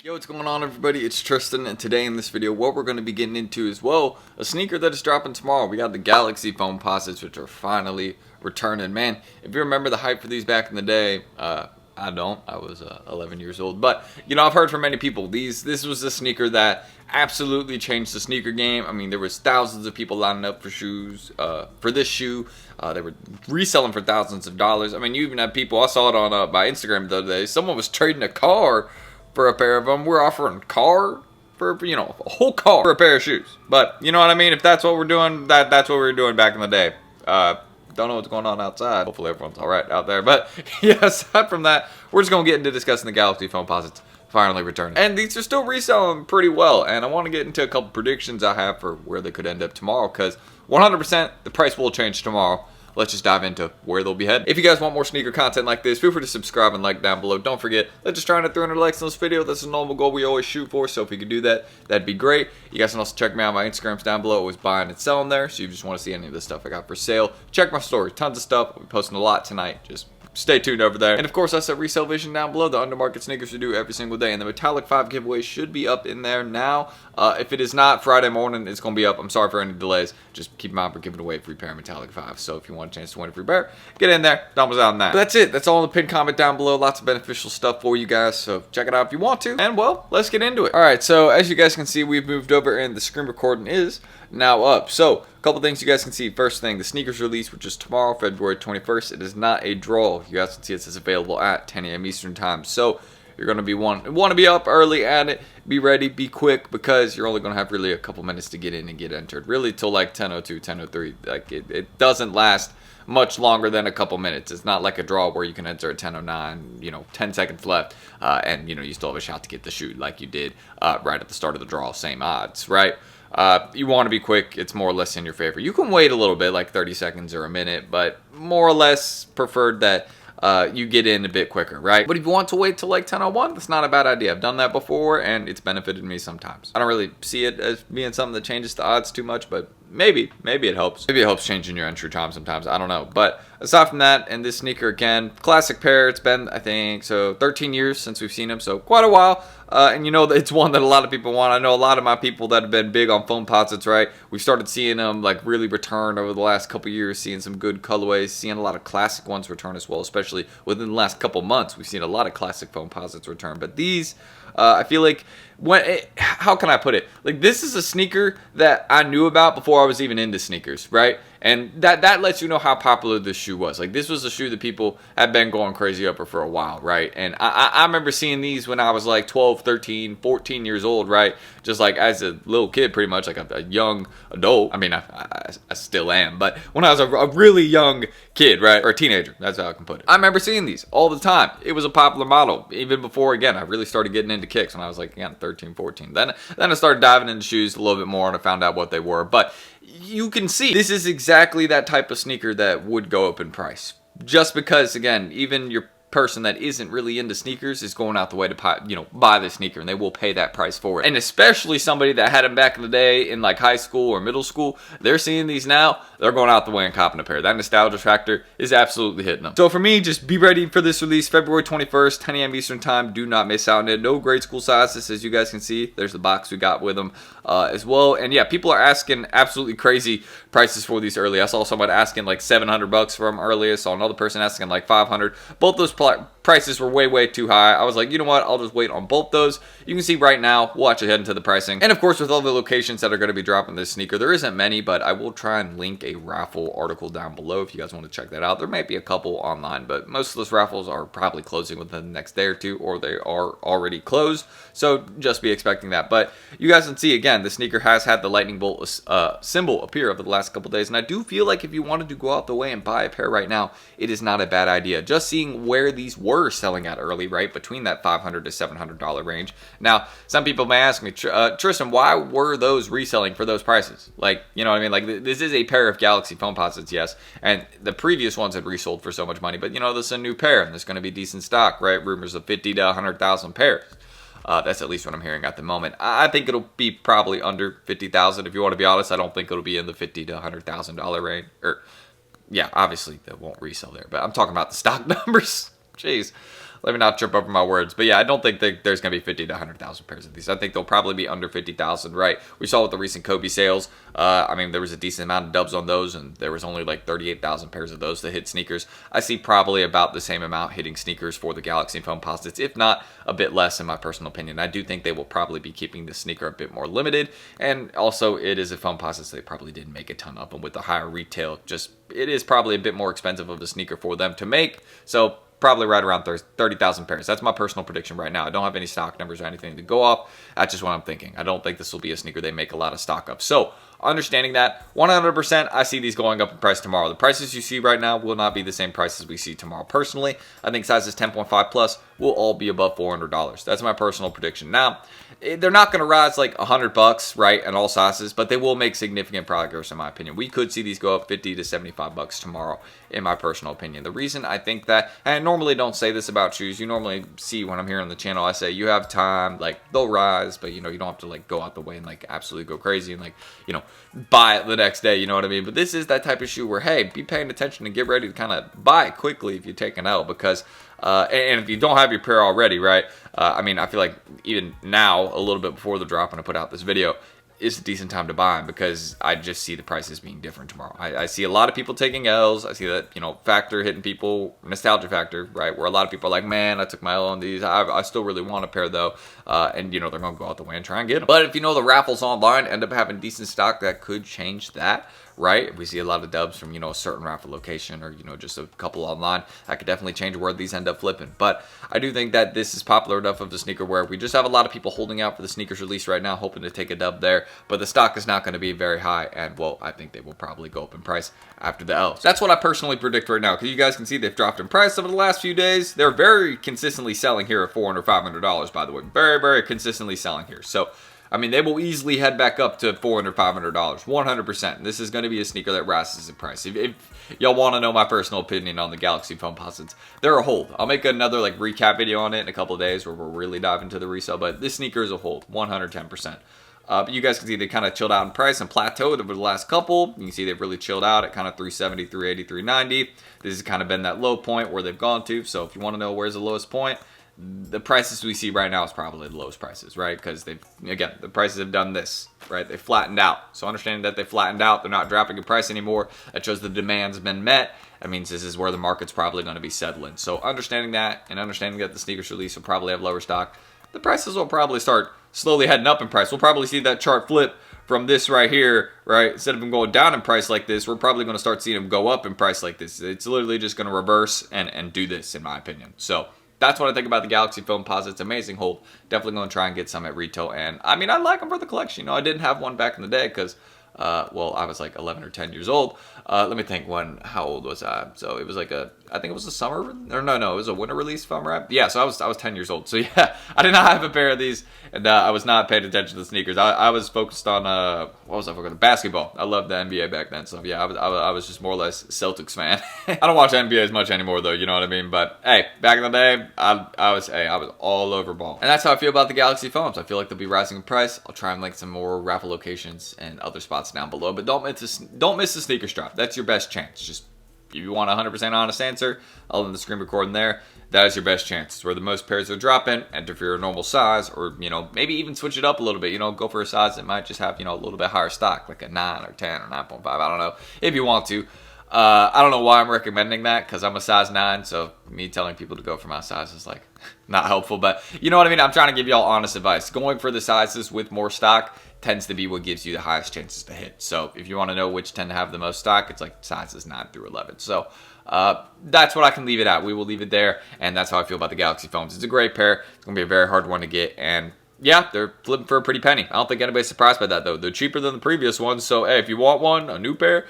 Yo, what's going on, everybody? It's Tristan, and today in this video, what we're going to be getting into is, well, a sneaker that is dropping tomorrow. We got the Galaxy FOAMPOSITEs, which are finally returning. Man, if you remember the hype for these back in the day, I don't. I was 11 years old. But, you know, I've heard from many people, this was a sneaker that absolutely changed the sneaker game. I mean, there was thousands of people lining up for shoes, for this shoe. They were reselling for thousands of dollars. I mean, you even had people, I saw it on my Instagram the other day, someone was trading a car for a pair of them. We're offering car for, you know, a whole car for a pair of shoes. But, you know what I mean? If that's what we're doing, that's what we were doing back in the day. Don't know what's going on outside. Hopefully everyone's all right out there. But, yeah, aside from that, we're just going to get into discussing the Galaxy FOAMPOSITEs finally returning. And these are still reselling pretty well. And I want to get into a couple predictions I have for where they could end up tomorrow. Because 100% the price will change tomorrow. Let's just dive into where they'll be headed. If you guys want more sneaker content like this, feel free to subscribe and like down below. Don't forget, let's just try to 300 likes on this video. That's a normal goal we always shoot for, so if you could do that, that'd be great. You guys can also check me out on my Instagrams down below. Always buying and selling there, so you just want to see any of the stuff I got for sale. Check my story. Tons of stuff. I'll be posting a lot tonight. Just stay tuned over there. And of course, I said Resell Vision down below, the undermarket sneakers we do every single day. And the Metallic 5 giveaway should be up in there now. If it is not Friday morning, it's going to be up. I'm sorry for any delays. Just keep in mind we're giving away a free pair of Metallic 5. So if you want a chance to win a free pair, get in there. Thumbs out on that. But that's it. That's all in the pinned comment down below. Lots of beneficial stuff for you guys. So check it out if you want to. And well, let's get into it. All right. So as you guys can see, we've moved over and the screen recording is now up. So a couple things you guys can see. First thing, the sneakers release, which is tomorrow, February 21st. It is not a draw. You guys can see it says available at 10 a.m. Eastern time. So you're going to be want to be up early at it. Be ready, be quick, because you're only going to have really a couple minutes to get in and get entered. Really till like 10:02, 10:03. Like it doesn't last much longer than a couple minutes. It's not like a draw where you can enter at 10:09, you know, 10 seconds left, and you know, you still have a shot to get the shoe like you did right at the start of the draw. Same odds, right? You want to be quick. It's more or less in your favor. You can wait a little bit, like 30 seconds or a minute, but more or less preferred that you get in a bit quicker, right? But if you want to wait till like 10:01, that's not a bad idea. I've done that before, and it's benefited me sometimes. I don't really see it as being something that changes the odds too much, but maybe it helps. Maybe it helps changing your entry time sometimes. I don't know. But aside from that, and this sneaker again, classic pair. It's been, I think, so 13 years since we've seen them, so quite a while. And you know, it's one that a lot of people want. I know a lot of my people that have been big on FOAMPOSITEs, right? We started seeing them like really return over the last couple years, seeing some good colorways, seeing a lot of classic ones return as well, especially within the last couple months. We've seen a lot of classic FOAMPOSITEs return, but these, I feel like, how can I put it? Like, this is a sneaker that I knew about before I was even into sneakers, right? And that lets you know how popular this shoe was. Like, this was a shoe that people have been going crazy over for a while, right? And I remember seeing these when I was like 12, 13, 14 years old, right? Just like as a little kid, pretty much, like a young adult. I mean, I still am, but when I was a really young kid, right? Or a teenager, that's how I can put it. I remember seeing these all the time. It was a popular model. Even before, again, I really started getting into kicks when I was like, again, 13, 14. Then I started diving into shoes a little bit more, and I found out what they were. But you can see this is exactly that type of sneaker that would go up in price. Just because, again, even your person that isn't really into sneakers is going out the way to, you know, buy the sneaker, and they will pay that price for it. And especially somebody that had them back in the day in like high school or middle school, they're seeing these now, they're going out the way and copping a pair. That nostalgia factor is absolutely hitting them. So for me, just be ready for this release, February 21st, 10 a.m. Eastern time. Do not miss out on it. No grade school sizes, as you guys can see. There's the box we got with them as well. And yeah, people are asking absolutely crazy prices for these early. I saw someone asking like $700 for them early. I saw another person asking like $500. Both those prices were way too high. I was like, you know what, I'll just wait on both those. You can see right now, we'll actually head into the pricing. And of course, with all the locations that are going to be dropping this sneaker, there isn't many, but I will try and link a raffle article down below if you guys want to check that out. There might be a couple online, but most of those raffles are probably closing within the next day or two, or they are already closed, so just be expecting that. But you guys can see, again, the sneaker has had the lightning bolt symbol appear over the last couple days, and I do feel like if you wanted to go out the way and buy a pair right now, it is not a bad idea. Just seeing where these were selling at early, right, between that $500 to $700 range. Now, some people may ask me, Tristan, why were those reselling for those prices? Like, you know what I mean? Like, this is a pair of Galaxy FOAMPOSITEs, yes, and the previous ones had resold for so much money, but you know, this is a new pair, and there's going to be decent stock, right? Rumors of 50 to 100,000 pairs. That's at least what I'm hearing at the moment. I think it'll be probably under 50,000. If you want to be honest, I don't think it'll be in the $50 to $100,000 range. Or, yeah, obviously they won't resell there, but I'm talking about the stock numbers. Jeez. let me not trip over my words. But yeah, I don't think that there's going to be 50 to 100,000 pairs of these. I think they'll probably be under 50,000, right? We saw with the recent Kobe sales. I mean, there was a decent amount of dubs on those, and there was only like 38,000 pairs of those that hit sneakers. I see probably about the same amount hitting sneakers for the Galaxy Foamposites, if not a bit less in my personal opinion. I do think they will probably be keeping the sneaker a bit more limited, and also it is a Foamposite, so they probably didn't make a ton of them with the higher retail. Just, it is probably a bit more expensive of a sneaker for them to make, so probably right around 30,000 pairs. That's my personal prediction right now. I don't have any stock numbers or anything to go off. That's just what I'm thinking. I don't think this will be a sneaker they make a lot of stock of. So, understanding that, 100%, I see these going up in price tomorrow. The prices you see right now will not be the same prices we see tomorrow. Personally, I think sizes 10.5 plus will all be above $400. That's my personal prediction. Now, they're not going to rise like $100, right, in all sizes, but they will make significant progress in my opinion. We could see these go up 50 to 75 bucks tomorrow, in my personal opinion. The reason I think that, and I normally don't say this about shoes, you normally see when I'm here on the channel, I say you have time, like they'll rise, but you know, you don't have to like go out the way and like absolutely go crazy and like, you know, buy it the next day, you know what I mean? But this is that type of shoe where, hey, be paying attention and get ready to kind of buy it quickly if you take an L, because and if you don't have your pair already, right? I mean, I feel like even now, a little bit before the drop when I put out this video, is a decent time to buy them, because I just see the prices being different tomorrow. I see a lot of people taking L's. I see that, you know, factor hitting people, nostalgia factor, right? Where a lot of people are like, man, I took my L on these. I still really want a pair though. And you know, they're going to go out the way and try and get them. But if you know the raffles online end up having decent stock, that could change that, right? If we see a lot of dubs from, you know, a certain raffle location, or, you know, just a couple online, that could definitely change where these end up flipping. But I do think that this is popular enough of the sneaker where we just have a lot of people holding out for the sneakers release right now, hoping to take a dub there. But the stock is not going to be very high, and well, I think they will probably go up in price after the L. That's what I personally predict right now, because you guys can see they've dropped in price over the last few days. They're very consistently selling here at $400, $500, by the way. Very, very consistently selling here. So, I mean, they will easily head back up to $400, $500, 100%. This is going to be a sneaker that rises in price. If y'all want to know my personal opinion on the Galaxy Foamposites, they're a hold. I'll make another like recap video on it in a couple of days where we'll really dive into the resale, but this sneaker is a hold, 110%. But you guys can see they kind of chilled out in price and plateaued over the last couple. You can see they've really chilled out at kind of 370, 380, 390. This has kind of been that low point where they've gone to. So if you want to know where's the lowest point, the prices we see right now is probably the lowest prices, right? Because they've, again, the prices have done this, right? They flattened out. So understanding that they flattened out, they're not dropping in price anymore. That shows the demand's been met. That means this is where the market's probably going to be settling. So understanding that, and understanding that the sneakers release will probably have lower stock, the prices will probably start slowly heading up in price. We'll probably see that chart flip from this right here, right? Instead of them going down in price like this, we're probably going to start seeing them go up in price like this. It's literally just going to reverse and do this, in my opinion. So that's what I think about the Galaxy Foamposites. Amazing hold. Definitely going to try and get some at retail. And I mean, I like them for the collection. You know, I didn't have one back in the day because, well, I was like 11 or 10 years old. Let me think how old was I? So it was like I think it was a summer, or no, it was a winter release, if I'm right. Yeah, so I was 10 years old. So yeah, I did not have a pair of these, and I was not paying attention to the sneakers. I was focused on, what was I focused on? Basketball. I loved the NBA back then. So yeah, I was just more or less Celtics fan. I don't watch NBA as much anymore though, you know what I mean? But hey, back in the day, I was all over ball. And that's how I feel about the Galaxy Foams. I feel like they'll be rising in price. I'll try and link some more raffle locations and other spots down below. But don't miss the sneaker drop. That's your best chance. Just if you want a 100% honest answer, I'll end the screen recording there. That is your best chance. It's where the most pairs are dropping. Enter for your normal size, or, you know, maybe even switch it up a little bit. You know, go for a size that might just have, you know, a little bit higher stock, like a 9 or 10 or 9.5. I don't know, if you want to. I don't know why I'm recommending that, because I'm a size 9, so me telling people to go for my size is like not helpful. But you know what I mean? I'm trying to give y'all honest advice. Going for the sizes with more stock tends to be what gives you the highest chances to hit. So if you want to know which tend to have the most stock, it's like sizes 9 through 11. So that's what I can leave it at. We will leave it there, and that's how I feel about the Galaxy Foams. It's a great pair. It's going to be a very hard one to get, and yeah, they're flipping for a pretty penny. I don't think anybody's surprised by that, though. They're cheaper than the previous ones, so hey, if you want one, a new pair,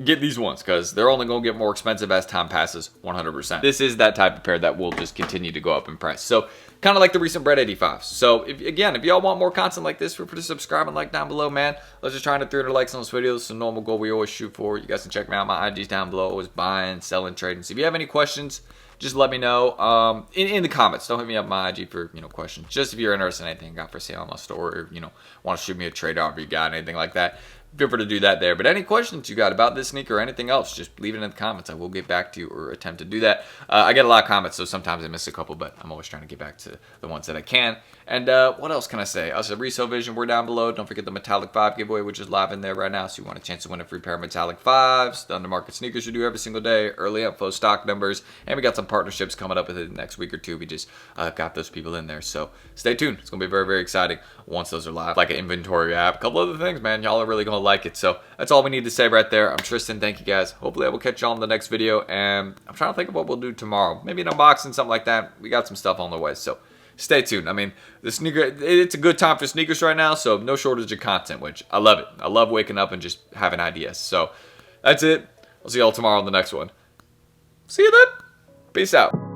get these ones, because they're only going to get more expensive as time passes, 100%. This is that type of pair that will just continue to go up in price. So kind of like the recent Bread 85s. So if y'all want more content like this, feel free to subscribe and like down below, man. Let's just try and hit 300 likes on this video. It's a normal goal we always shoot for. You guys can check me out. My IG's down below. Always buying, selling, trading. So if you have any questions, just let me know in the comments. Don't hit me up my IG for, you know, questions. Just if you're interested in anything I got for sale on my store, or, you know, want to shoot me a trade out if you got anything like that. feel free to do that there. But any questions you got about this sneaker or anything else, just leave it in the comments. I will get back to you or attempt to do that. I get a lot of comments, so sometimes I miss a couple, but I'm always trying to get back to the ones that I can. And what else can I say? Also, Resale Vision, we're down below. Don't forget the Metallic 5 giveaway, which is live in there right now. So you want a chance to win a free pair of Metallic 5s, the undermarket sneakers we do every single day, early info, stock numbers, and we got some partnerships coming up within the next week or two. We just got those people in there. So stay tuned. It's going to be very, very exciting once those are live. Like an inventory app, a couple other things, man. Y'all are really going to like it. So that's all we need to say right there. I'm Tristan. Thank you guys. Hopefully I will catch y'all in the next video. And I'm trying to think of what we'll do tomorrow. Maybe an unboxing, something like that. We got some stuff on the way. So stay tuned. I mean, the sneaker, it's a good time for sneakers right now. So no shortage of content, which I love it. I love waking up and just having ideas. So that's it. I'll see y'all tomorrow on the next one. See you then. Peace out.